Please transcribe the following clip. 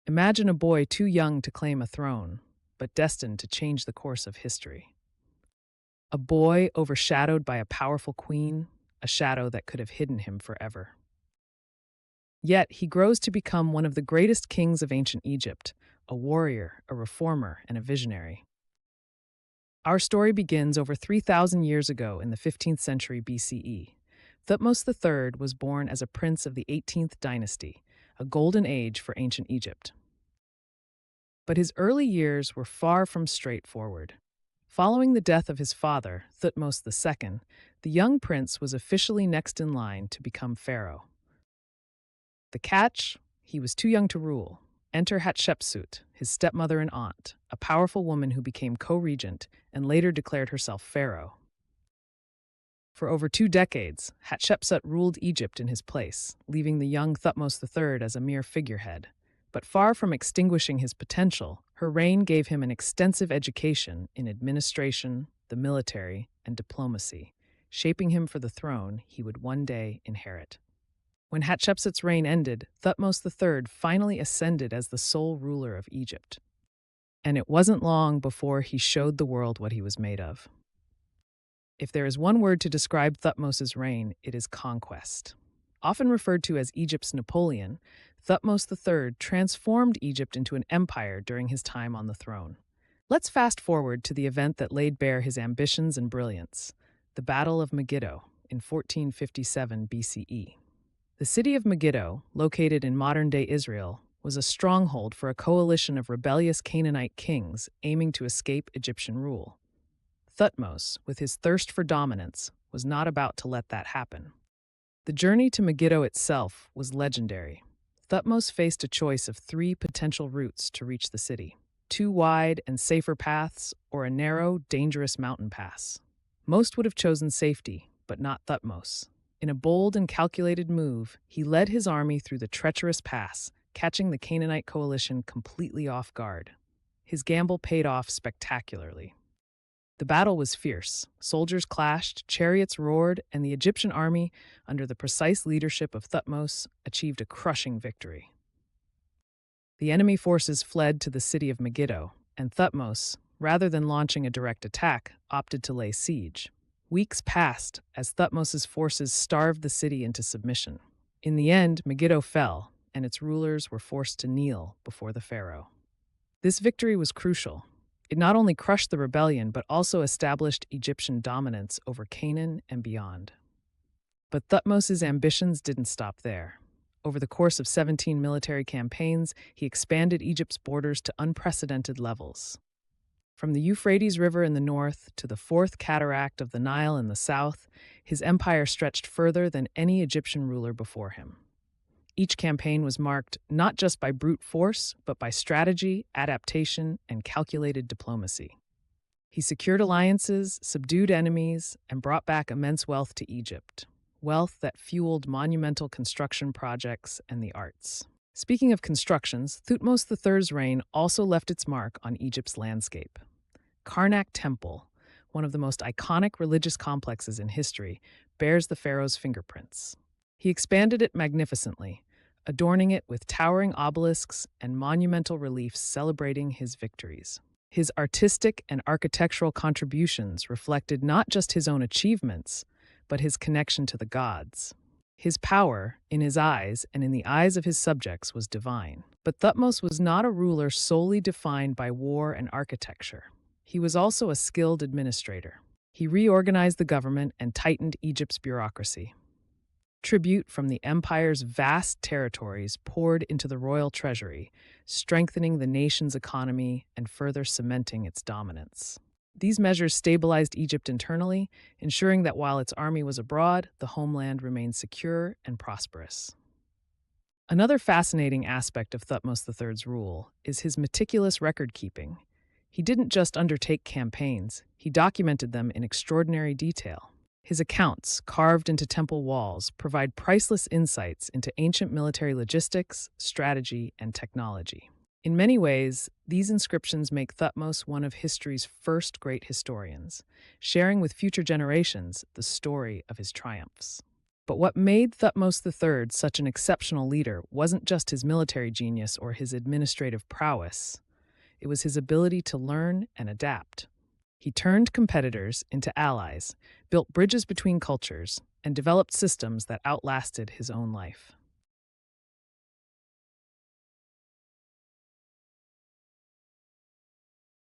Imagine a boy too young to claim a throne, but destined to change the course of history. A boy overshadowed by a powerful queen, a shadow that could have hidden him forever. Yet he grows to become one of the greatest kings of ancient Egypt, a warrior, a reformer, and a visionary. Our story begins over 3,000 years ago in the 15th century BCE. Thutmose III was born as a prince of the 18th dynasty, a golden age for ancient Egypt. But his early years were far from straightforward. Following the death of his father, Thutmose II, the young prince was officially next in line to become pharaoh. The catch? He was too young to rule. Enter Hatshepsut, his stepmother and aunt, a powerful woman who became co-regent and later declared herself pharaoh. For over 2 decades, Hatshepsut ruled Egypt in his place, leaving the young Thutmose III as a mere figurehead. But far from extinguishing his potential, her reign gave him an extensive education in administration, the military, and diplomacy, shaping him for the throne he would one day inherit. When Hatshepsut's reign ended, Thutmose III finally ascended as the sole ruler of Egypt. And it wasn't long before he showed the world what he was made of. If there is one word to describe Thutmose's reign, it is conquest. Often referred to as Egypt's Napoleon, Thutmose III transformed Egypt into an empire during his time on the throne. Let's fast forward to the event that laid bare his ambitions and brilliance, the Battle of Megiddo in 1457 BCE. The city of Megiddo, located in modern-day Israel, was a stronghold for a coalition of rebellious Canaanite kings aiming to escape Egyptian rule. Thutmose, with his thirst for dominance, was not about to let that happen. The journey to Megiddo itself was legendary. Thutmose faced a choice of 3 potential routes to reach the city: 2 wide and safer paths, or a narrow, dangerous mountain pass. Most would have chosen safety, but not Thutmose. In a bold and calculated move, he led his army through the treacherous pass, catching the Canaanite coalition completely off guard. His gamble paid off spectacularly. The battle was fierce. Soldiers clashed, chariots roared, and the Egyptian army, under the precise leadership of Thutmose, achieved a crushing victory. The enemy forces fled to the city of Megiddo, and Thutmose, rather than launching a direct attack, opted to lay siege. Weeks passed as Thutmose's forces starved the city into submission. In the end, Megiddo fell, and its rulers were forced to kneel before the pharaoh. This victory was crucial. It not only crushed the rebellion, but also established Egyptian dominance over Canaan and beyond. But Thutmose's ambitions didn't stop there. Over the course of 17 military campaigns, he expanded Egypt's borders to unprecedented levels. From the Euphrates River in the north to the fourth cataract of the Nile in the south, his empire stretched further than any Egyptian ruler before him. Each campaign was marked not just by brute force, but by strategy, adaptation, and calculated diplomacy. He secured alliances, subdued enemies, and brought back immense wealth to Egypt, wealth that fueled monumental construction projects and the arts. Speaking of constructions, Thutmose III's reign also left its mark on Egypt's landscape. Karnak Temple, one of the most iconic religious complexes in history, bears the pharaoh's fingerprints. He expanded it magnificently, adorning it with towering obelisks and monumental reliefs celebrating his victories. His artistic and architectural contributions reflected not just his own achievements, but his connection to the gods. His power, in his eyes and in the eyes of his subjects, was divine. But Thutmose was not a ruler solely defined by war and architecture. He was also a skilled administrator. He reorganized the government and tightened Egypt's bureaucracy. Tribute from the empire's vast territories poured into the royal treasury, strengthening the nation's economy and further cementing its dominance. These measures stabilized Egypt internally, ensuring that while its army was abroad, the homeland remained secure and prosperous. Another fascinating aspect of Thutmose III's rule is his meticulous record-keeping. He didn't just undertake campaigns, he documented them in extraordinary detail. His accounts, carved into temple walls, provide priceless insights into ancient military logistics, strategy, and technology. In many ways, these inscriptions make Thutmose one of history's first great historians, sharing with future generations the story of his triumphs. But what made Thutmose III such an exceptional leader wasn't just his military genius or his administrative prowess, it was his ability to learn and adapt. He turned competitors into allies, built bridges between cultures, and developed systems that outlasted his own life.